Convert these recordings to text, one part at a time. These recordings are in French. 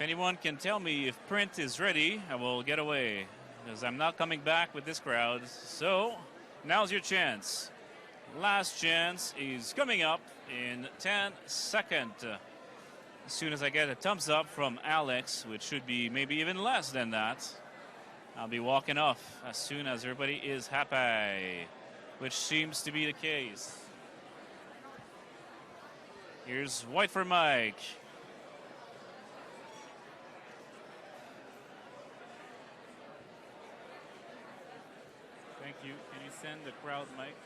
If anyone can tell me if Print is ready, I will get away, because I'm not coming back with this crowd. So, now's your chance. Last chance is coming up in 10 seconds. As soon as I get a thumbs up from Alex, which should be maybe even less than that, I'll be walking off as soon as everybody is happy, which seems to be the case. Here's White for Mike. Thank you. Can you send the crowd, Mike?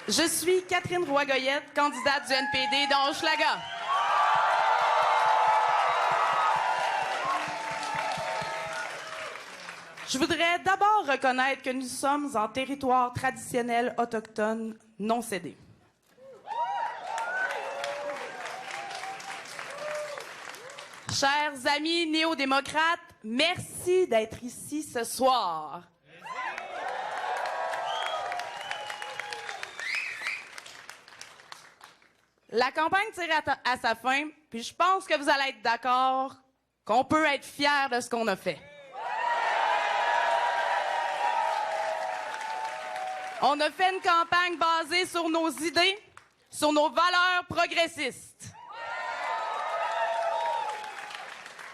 Je suis Catherine Roy-Goyette, candidate du NPD dans Hochelaga. Je voudrais d'abord reconnaître que nous sommes en territoire traditionnel autochtone non cédé. Chers amis néo-démocrates, merci d'être ici ce soir. La campagne tire à sa fin, puis je pense que vous allez être d'accord qu'on peut être fiers de ce qu'on a fait. On a fait une campagne basée sur nos idées, sur nos valeurs progressistes.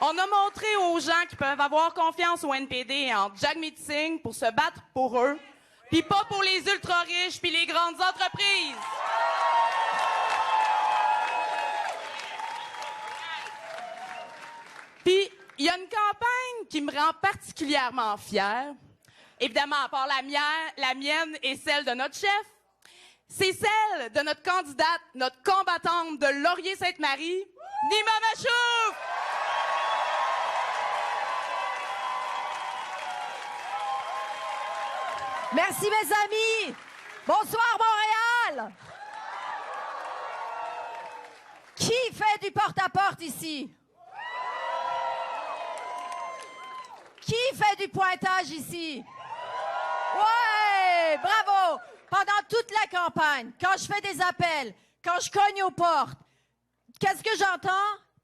On a montré aux gens qui peuvent avoir confiance au NPD en Jagmeet Singh pour se battre pour eux, puis pas pour les ultra-riches puis les grandes entreprises. Puis, il y a une campagne qui me rend particulièrement fière, évidemment, à part la mienne et celle de notre chef, c'est celle de notre candidate, notre combattante de Laurier-Sainte-Marie, Nima Machouf! Merci, mes amis! Bonsoir, Montréal! Qui fait du porte-à-porte ici? Qui fait du pointage ici? Ouais! Bravo! Pendant toute la campagne, quand je fais des appels, quand je cogne aux portes, qu'est-ce que j'entends?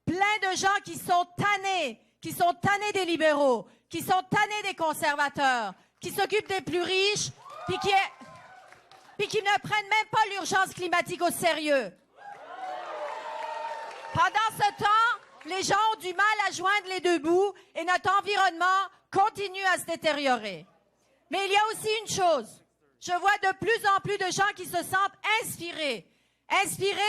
Plein de gens qui sont tannés des libéraux, qui sont tannés des conservateurs, qui s'occupent des plus riches, puis qui ne prennent même pas l'urgence climatique au sérieux. Pendant ce temps, les gens ont du mal à joindre les deux bouts et notre environnement continue à se détériorer. Mais il y a aussi une chose. Je vois de plus en plus de gens qui se sentent inspirés. Inspirés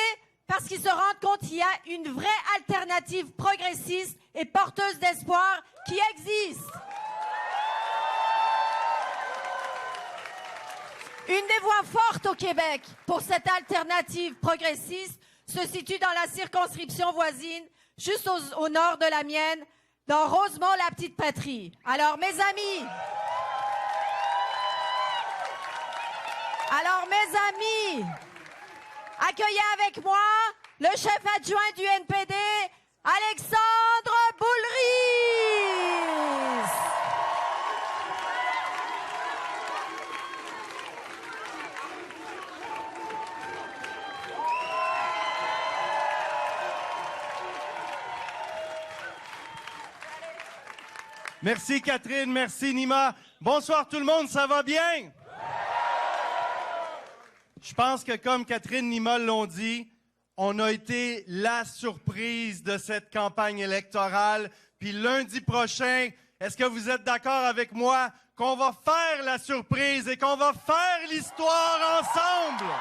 parce qu'ils se rendent compte qu'il y a une vraie alternative progressiste et porteuse d'espoir qui existe. Une des voix fortes au Québec pour cette alternative progressiste se situe dans la circonscription voisine, juste au nord de la mienne, dans Rosemont-la-Petite-Patrie. Alors, mes amis, accueillez avec moi le chef adjoint du NPD, Alexandre Boulris. Merci Catherine, merci Nima. Bonsoir tout le monde, ça va bien? Je pense que comme Catherine, Nima l'ont dit, on a été la surprise de cette campagne électorale. Puis lundi prochain, est-ce que vous êtes d'accord avec moi qu'on va faire la surprise et qu'on va faire l'histoire ensemble?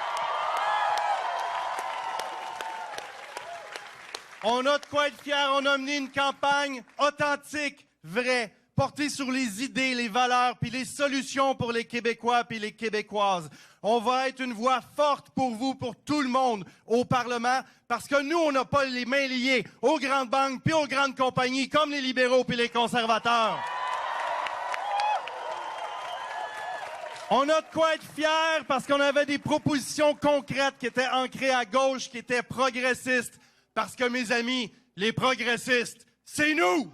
On a de quoi être fiers, on a mené une campagne authentique, vraie, portée sur les idées, les valeurs, puis les solutions pour les Québécois puis les Québécoises. On va être une voix forte pour vous, pour tout le monde au Parlement, parce que nous, on n'a pas les mains liées aux grandes banques puis aux grandes compagnies, comme les libéraux puis les conservateurs. On a de quoi être fiers parce qu'on avait des propositions concrètes qui étaient ancrées à gauche, qui étaient progressistes. Parce que, mes amis, les progressistes, c'est nous!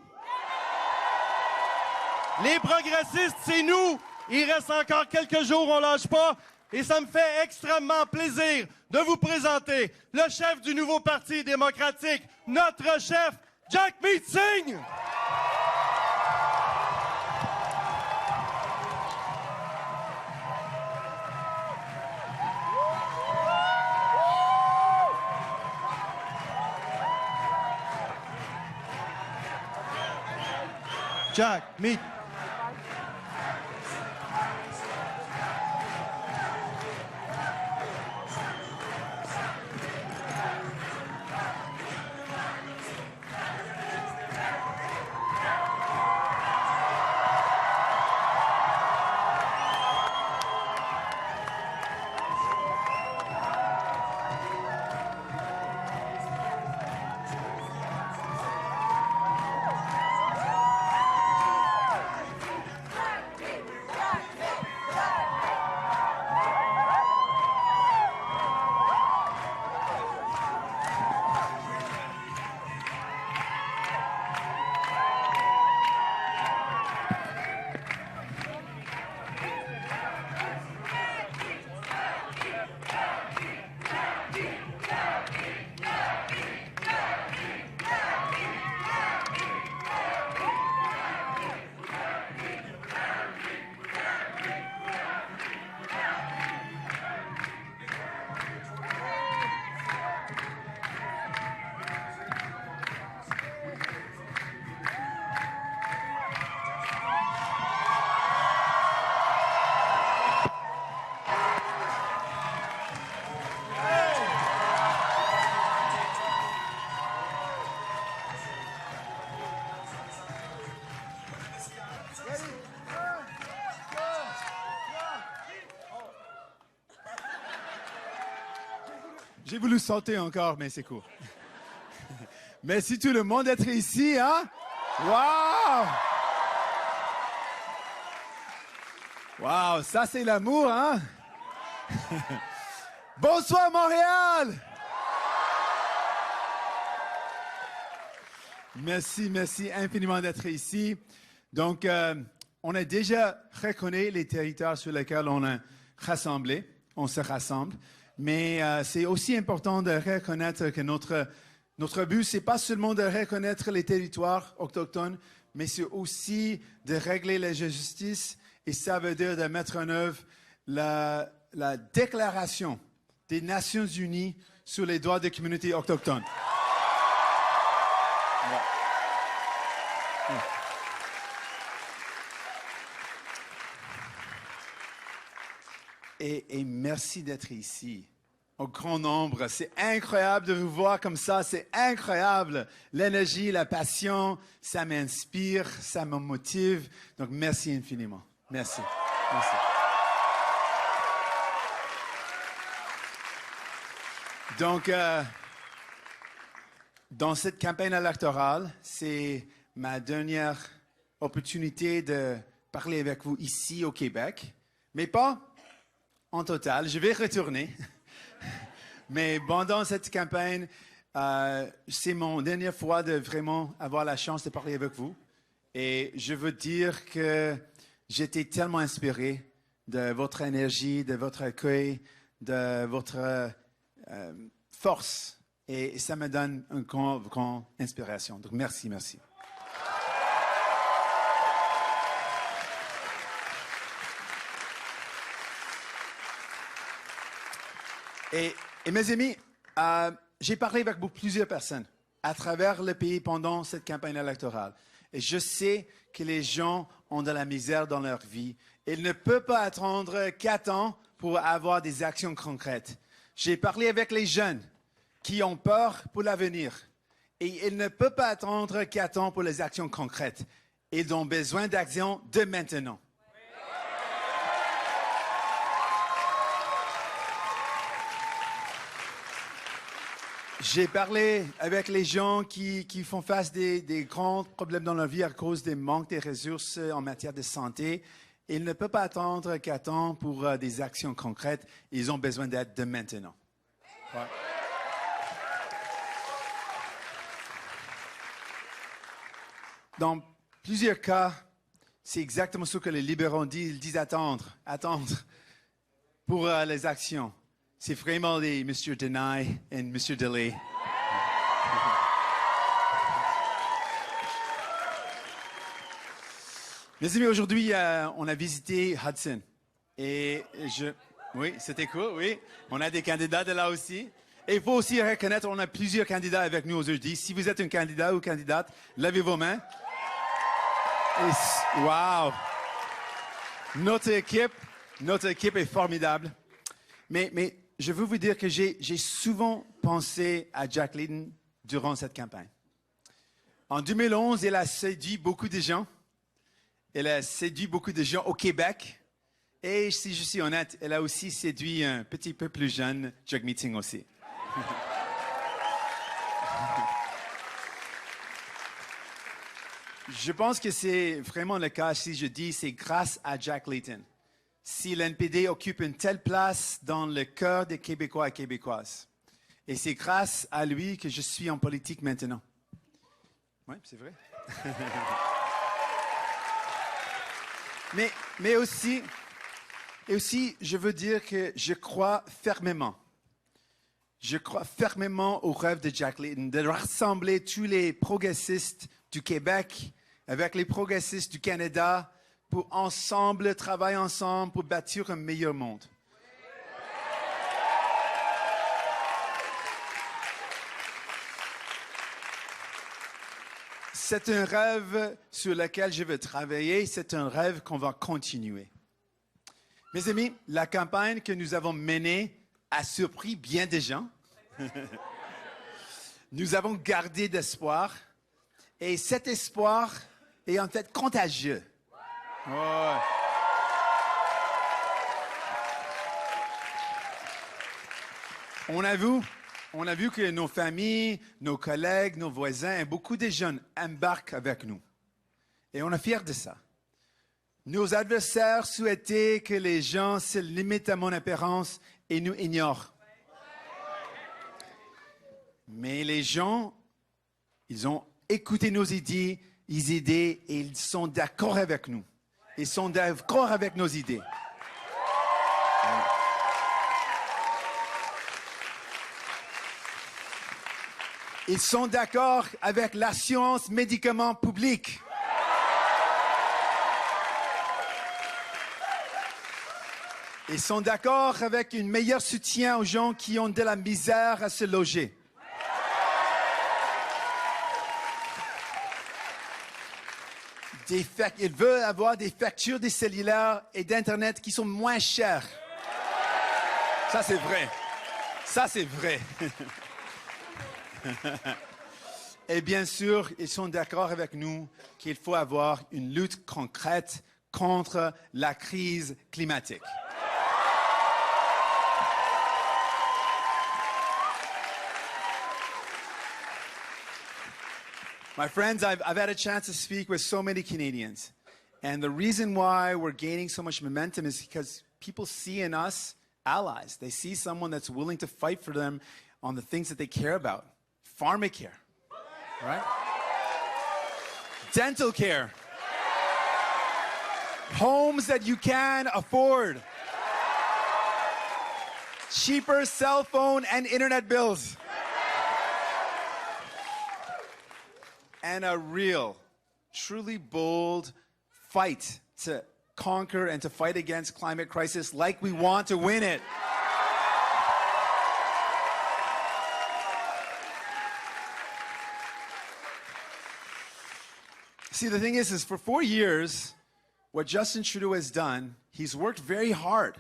Les progressistes, c'est nous! Il reste encore quelques jours, on lâche pas. Et ça me fait extrêmement plaisir de vous présenter le chef du nouveau Parti démocratique, notre chef, Jagmeet Singh! Jagmeet. J'ai voulu sauter encore, mais c'est court. Merci tout le monde d'être ici, hein? Wow! Wow, ça c'est l'amour, hein? Bonsoir Montréal! Merci infiniment d'être ici. Donc, on a déjà reconnu les territoires sur lesquels on se rassemble. Mais c'est aussi important de reconnaître que notre but, c'est pas seulement de reconnaître les territoires autochtones, mais c'est aussi de régler la justice. Et ça veut dire de mettre en œuvre la Déclaration des Nations Unies sur les droits des communautés autochtones. Et merci d'être ici, au grand nombre. C'est incroyable de vous voir comme ça, c'est incroyable. L'énergie, la passion, ça m'inspire, ça me motive. Donc, merci infiniment. Merci. Donc, dans cette campagne électorale, c'est ma dernière opportunité de parler avec vous ici au Québec, mais pas en total. Je vais retourner. Mais pendant cette campagne, c'est mon dernière fois de vraiment avoir la chance de parler avec vous. Et je veux dire que j'étais tellement inspiré de votre énergie, de votre accueil, de votre force. Et ça me donne une grande inspiration. Donc, merci. Et mes amis, j'ai parlé avec plusieurs personnes à travers le pays pendant cette campagne électorale. Et je sais que les gens ont de la misère dans leur vie. Ils ne peuvent pas attendre 4 ans pour avoir des actions concrètes. J'ai parlé avec les jeunes qui ont peur pour l'avenir. Et ils ne peuvent pas attendre 4 ans pour les actions concrètes. Ils ont besoin d'actions de maintenant. J'ai parlé avec les gens qui font face des grands problèmes dans leur vie à cause des manques de ressources en matière de santé. Ils ne peuvent pas attendre 4 ans pour des actions concrètes. Ils ont besoin d'aide de maintenant. Ouais. Dans plusieurs cas, c'est exactement ce que les libéraux disent. Ils disent attendre pour les actions. C'est vraiment les Mr. Deny et Mr. Delay. Mes amis, aujourd'hui, on a visité Hudson. Oui, c'était cool, oui. On a des candidats de là aussi. Et il faut aussi reconnaître, on a plusieurs candidats avec nous aujourd'hui. Si vous êtes un candidat ou candidate, levez vos mains. Wow! Notre équipe est formidable. Mais je veux vous dire que j'ai souvent pensé à Jack Layton durant cette campagne. En 2011, elle a séduit beaucoup de gens. Elle a séduit beaucoup de gens au Québec. Et si je suis honnête, elle a aussi séduit un petit peu plus jeune, Jack Meeting aussi. Je pense que c'est vraiment le cas si je dis c'est grâce à Jack Layton. Si l'NPD occupe une telle place dans le cœur des Québécois et Québécoises. Et c'est grâce à lui que je suis en politique maintenant. Oui, c'est vrai. mais aussi, je veux dire que je crois fermement au rêve de Jack Layton de rassembler tous les progressistes du Québec avec les progressistes du Canada pour travailler ensemble pour bâtir un meilleur monde. C'est un rêve sur lequel je veux travailler, c'est un rêve qu'on va continuer. Mes amis, la campagne que nous avons menée a surpris bien des gens. Nous avons gardé d'espoir et cet espoir est en fait contagieux. Oh. On a vu que nos familles, nos collègues, nos voisins et beaucoup de jeunes embarquent avec nous. Et on est fiers de ça. Nos adversaires souhaitaient que les gens se limitent à mon apparence et nous ignorent. Mais les gens, ils ont écouté nos idées, et ils sont d'accord avec nous. Ils sont d'accord avec nos idées. Ils sont d'accord avec l'assurance médicaments publics. Ils sont d'accord avec un meilleur soutien aux gens qui ont de la misère à se loger. Ils veulent avoir des factures des cellulaires et d'Internet qui sont moins chères. Ça, c'est vrai. Ça, c'est vrai. Et bien sûr, ils sont d'accord avec nous qu'il faut avoir une lutte concrète contre la crise climatique. My friends, I've had a chance to speak with so many Canadians. And the reason why we're gaining so much momentum is because people see in us allies. They see someone that's willing to fight for them on the things that they care about. Pharmacare, right? Dental care. Homes that you can afford. Cheaper cell phone and internet bills. And a real, truly bold fight to conquer and to fight against climate crisis like we want to win it. See, the thing is for 4 years, what Justin Trudeau has done, he's worked very hard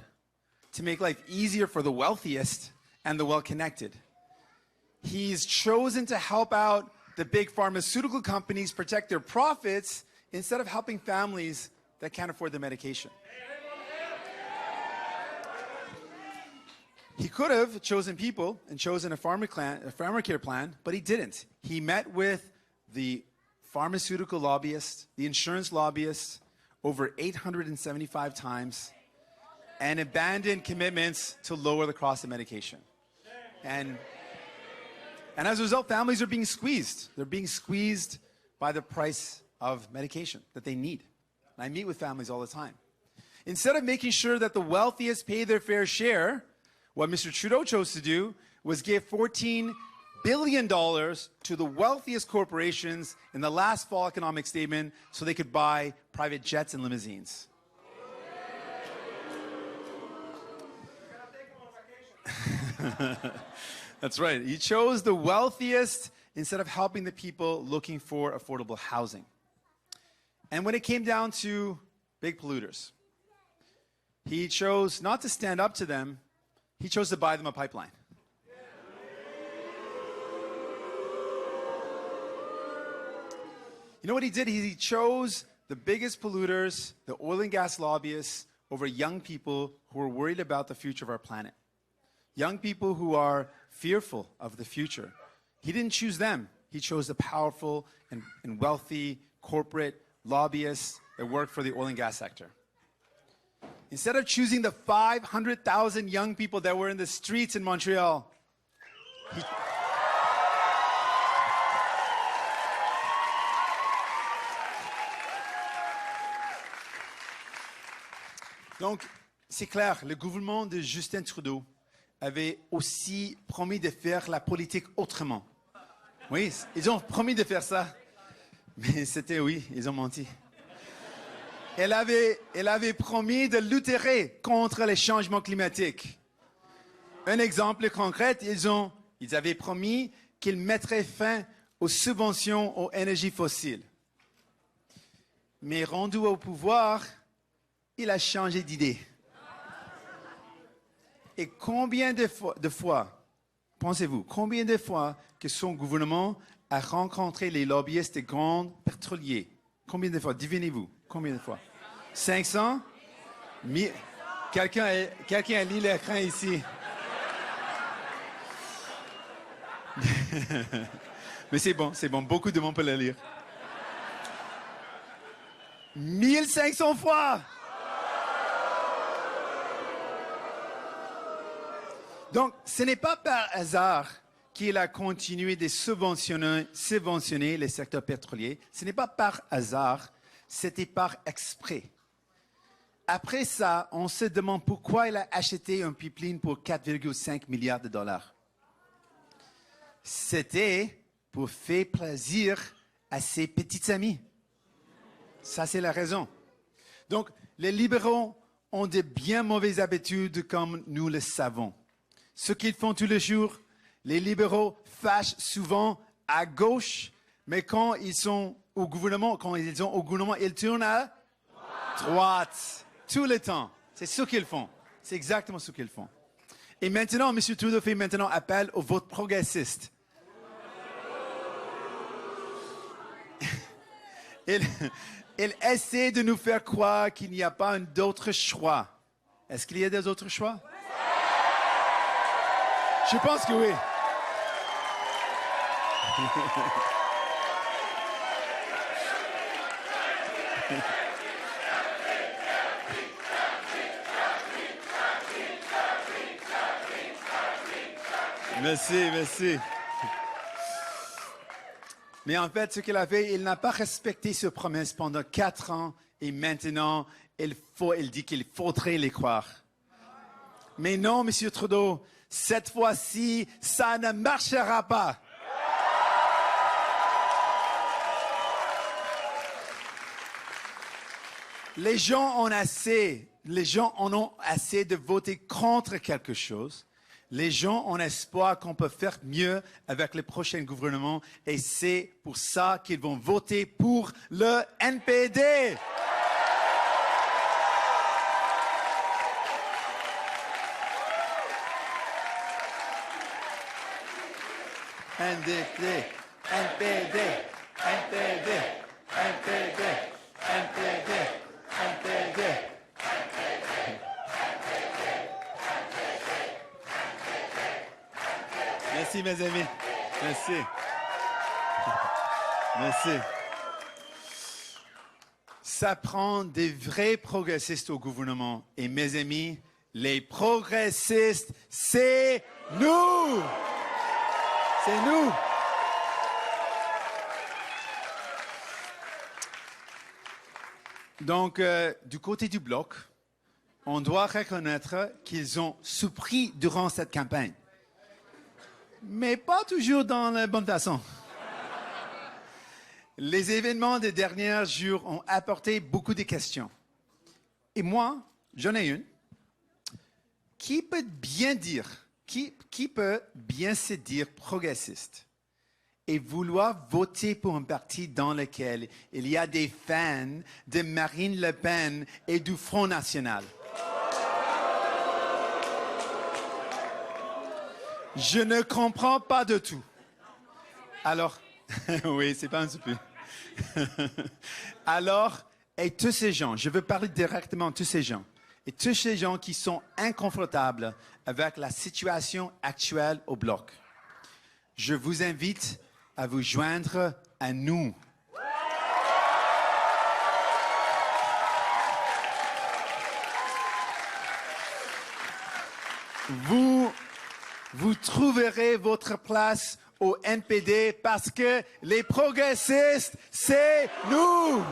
to make life easier for the wealthiest and the well-connected. He's chosen to help out the big pharmaceutical companies protect their profits instead of helping families that can't afford the medication. He could have chosen people and chosen a pharmacare plan, but he didn't. He met with the pharmaceutical lobbyists, the insurance lobbyists, over 875 times, and abandoned commitments to lower the cost of medication. And as a result, families are being squeezed. They're being squeezed by the price of medication that they need. And I meet with families all the time. Instead of making sure that the wealthiest pay their fair share, what Mr. Trudeau chose to do was give $14 billion to the wealthiest corporations in the last fall economic statement so they could buy private jets and limousines. That's right. He chose the wealthiest instead of helping the people looking for affordable housing. And when it came down to big polluters, he chose not to stand up to them, he chose to buy them a pipeline. You know what he did? He chose the biggest polluters, the oil and gas lobbyists, over young people who are worried about the future of our planet. Young people who are fearful of the future. He didn't choose them. He chose the powerful and wealthy corporate lobbyists that work for the oil and gas sector. Instead of choosing the 500,000 young people that were in the streets in Montreal, Donc, c'est clair, le gouvernement de Justin Trudeau avait aussi promis de faire la politique autrement. Oui, ils ont promis de faire ça, mais ils ont menti. Elle avait promis de lutter contre les changements climatiques. Un exemple concret, ils avaient promis qu'ils mettraient fin aux subventions aux énergies fossiles. Mais rendu au pouvoir, il a changé d'idée. Et combien de fois, pensez-vous, combien de fois que son gouvernement a rencontré les lobbyistes des grands pétroliers? Combien de fois? Devinez-vous, combien de fois? 500? Quelqu'un a lu l'écran ici. Mais c'est bon, beaucoup de monde peut le lire. 1500 fois! Donc, ce n'est pas par hasard qu'il a continué de subventionner les secteurs pétroliers. Ce n'est pas par hasard, c'était par exprès. Après ça, on se demande pourquoi il a acheté un pipeline pour 4,5 milliards de dollars. C'était pour faire plaisir à ses petits amis. Ça, c'est la raison. Donc, les libéraux ont de bien mauvaises habitudes, comme nous le savons. Ce qu'ils font tous les jours, les libéraux fâchent souvent à gauche, mais quand ils sont au gouvernement, ils tournent à droite. Tout le temps. C'est ce qu'ils font. C'est exactement ce qu'ils font. Et maintenant, M. Trudeau fait maintenant appel au vote progressiste. Il essaie de nous faire croire qu'il n'y a pas d'autre choix. Est-ce qu'il y a des autres choix? Je pense que oui. Merci. Mais en fait, ce qu'il a fait, il n'a pas respecté ses promesses pendant 4 ans et maintenant, il dit qu'il faudrait les croire. Mais non, M. Trudeau, cette fois-ci, ça ne marchera pas. Les gens en ont assez de voter contre quelque chose. Les gens ont espoir qu'on peut faire mieux avec le prochain gouvernement et c'est pour ça qu'ils vont voter pour le NPD. NPD. Merci, mes amis. Merci. Ça prend des vrais progressistes au gouvernement. Et mes amis, les progressistes, c'est nous. C'est nous. Donc, du côté du Bloc, on doit reconnaître qu'ils ont souffert durant cette campagne. Mais pas toujours dans la bonne façon. Les événements des derniers jours ont apporté beaucoup de questions. Et moi, j'en ai une. Qui peut bien se dire progressiste et vouloir voter pour un parti dans lequel il y a des fans de Marine Le Pen et du Front National? Je ne comprends pas de tout. Alors, oui, c'est pas un souper. Alors, et tous ces gens, je veux parler directement de tous ces gens, et tous ces gens qui sont inconfortables avec la situation actuelle au Bloc, je vous invite à vous joindre à nous. Vous trouverez votre place au NPD parce que les progressistes, c'est nous.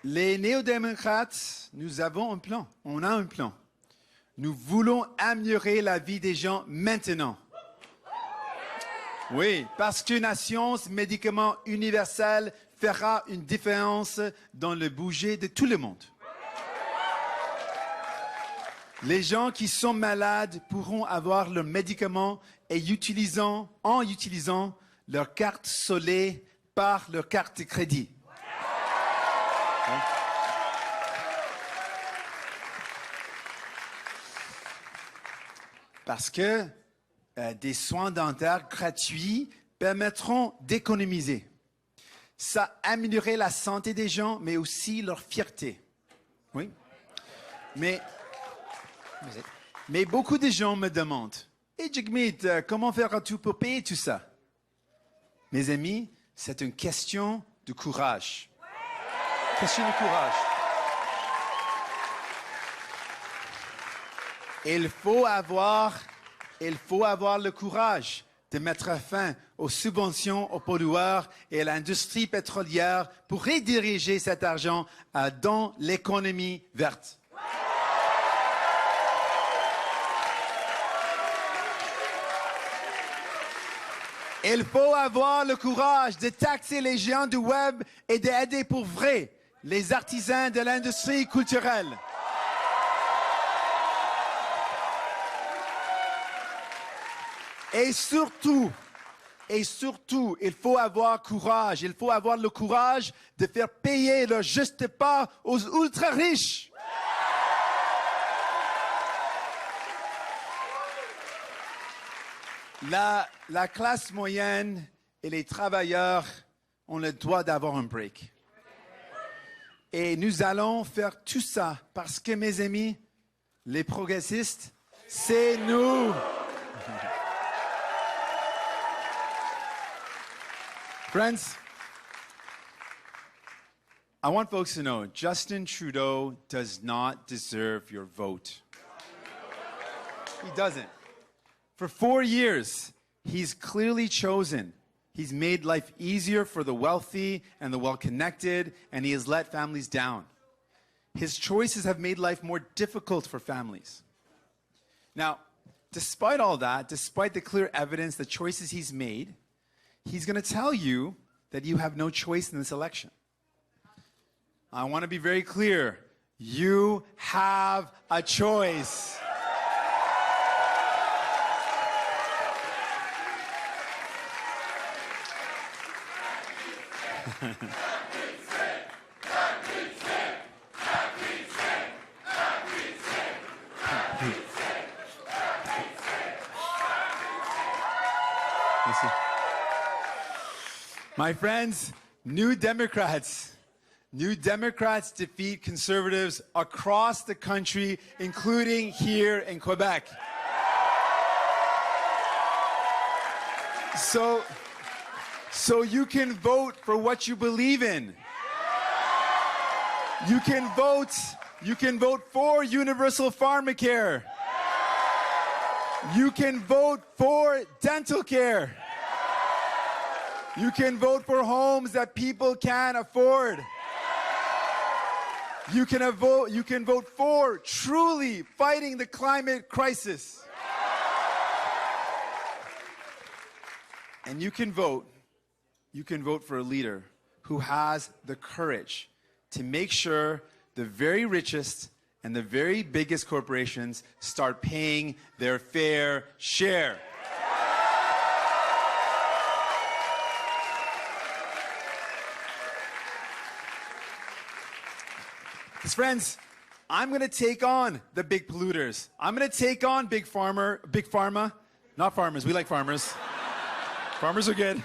Les néo-démocrates, nous avons un plan. On a un plan. Nous voulons améliorer la vie des gens maintenant. Oui, parce qu'une science médicament universelle fera une différence dans le budget de tout le monde. Les gens qui sont malades pourront avoir leurs médicaments en utilisant leur carte solaire par leur carte de crédit. Parce que des soins dentaires gratuits permettront d'économiser. Ça améliorerait la santé des gens, mais aussi leur fierté. Oui. Mais beaucoup de gens me demandent, « Hey Jigmeet, comment feras-tu pour payer tout ça? » Mes amis, c'est une question de courage. Question de courage. Il faut avoir le courage de mettre fin aux subventions aux pollueurs et à l'industrie pétrolière pour rediriger cet argent dans l'économie verte. Il faut avoir le courage de taxer les géants du web et d'aider pour vrai les artisans de l'industrie culturelle. Et surtout, il faut avoir courage. Il faut avoir le courage de faire payer leur juste part aux ultra-riches. La classe moyenne et les travailleurs ont le droit d'avoir un break. Et nous allons faire tout ça parce que, mes amis, les progressistes, c'est nous. Friends, I want folks to know, Justin Trudeau does not deserve your vote. He doesn't. For 4 years, he's clearly chosen. He's made life easier for the wealthy and the well-connected, and he has let families down. His choices have made life more difficult for families. Now, despite all that, despite the clear evidence, the choices he's made, he's going to tell you that you have no choice in this election. I want to be very clear. You have a choice. My friends, New Democrats defeat conservatives across the country, including here in Quebec. So you can vote for what you believe in. You can vote for universal pharmacare. You can vote for dental care. You can vote for homes that people can't afford. You can vote for truly fighting the climate crisis. And you can vote for a leader who has the courage to make sure the very richest and the very biggest corporations start paying their fair share. Because friends, I'm going to take on the big polluters. I'm going to take on big pharma, not farmers. We like farmers. Farmers are good.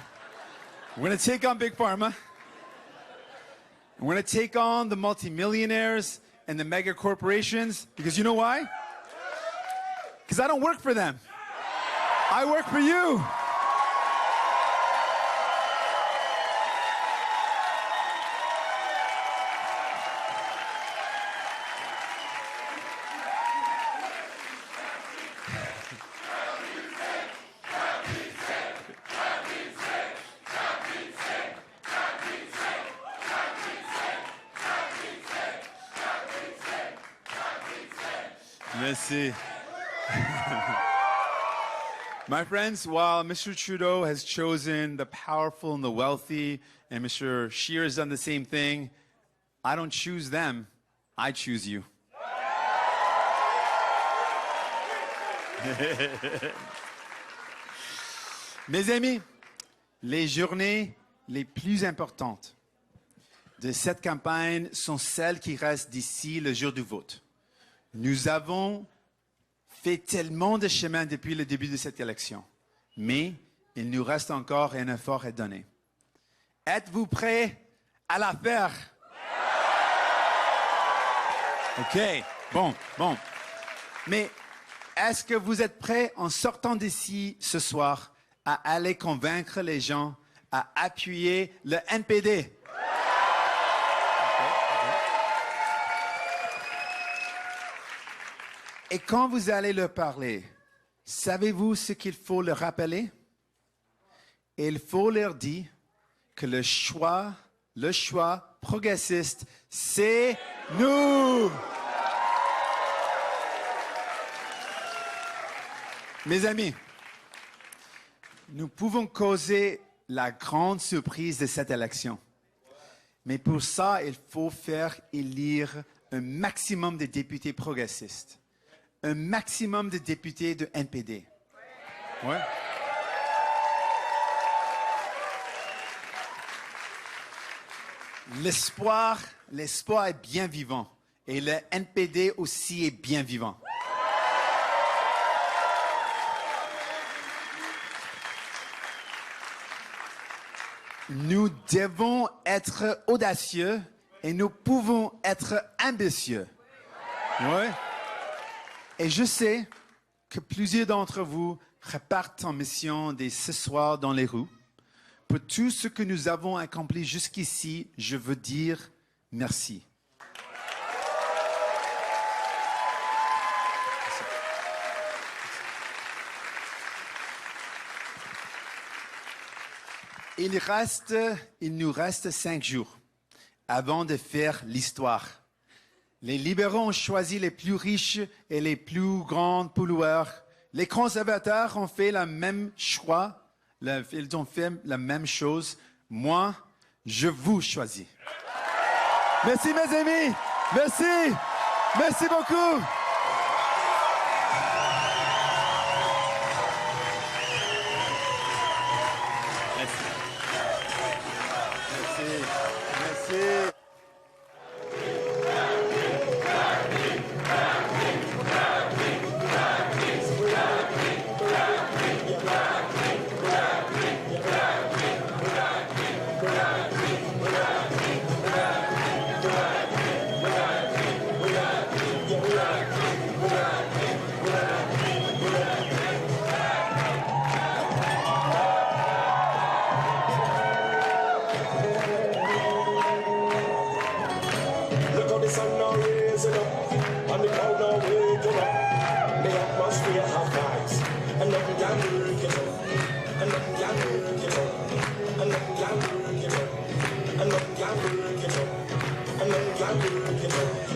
We're going to take on big pharma. We're going to take on the multimillionaires and the mega corporations. Because you know why? Because I don't work for them. I work for you. Merci. My friends, while Mr. Trudeau has chosen the powerful and the wealthy, and Mr. Scheer has done the same thing, I don't choose them, I choose you. Mes amis, les journées les plus importantes de cette campagne sont celles qui restent d'ici le jour du vote. Nous avons fait tellement de chemin depuis le début de cette élection, mais il nous reste encore un effort à donner. Êtes-vous prêts à la faire? OK. Bon. Mais est-ce que vous êtes prêts, en sortant d'ici ce soir, à aller convaincre les gens à appuyer le NPD? Et quand vous allez leur parler, savez-vous ce qu'il faut leur rappeler? Il faut leur dire que le choix progressiste, c'est nous! Mes amis, nous pouvons causer la grande surprise de cette élection. Mais pour ça, il faut faire élire un maximum de députés progressistes, un maximum de députés de NPD. Ouais. L'espoir est bien vivant et le NPD aussi est bien vivant. Nous devons être audacieux et nous pouvons être ambitieux. Ouais. Et je sais que plusieurs d'entre vous repartent en mission dès ce soir dans les rues. Pour tout ce que nous avons accompli jusqu'ici, je veux dire merci. Il nous reste 5 jours avant de faire l'histoire. Les libéraux ont choisi les plus riches et les plus grands pollueurs. Les conservateurs ont fait le même choix. Ils ont fait la même chose. Moi, je vous choisis. Merci mes amis. Merci. Merci beaucoup. Merci. And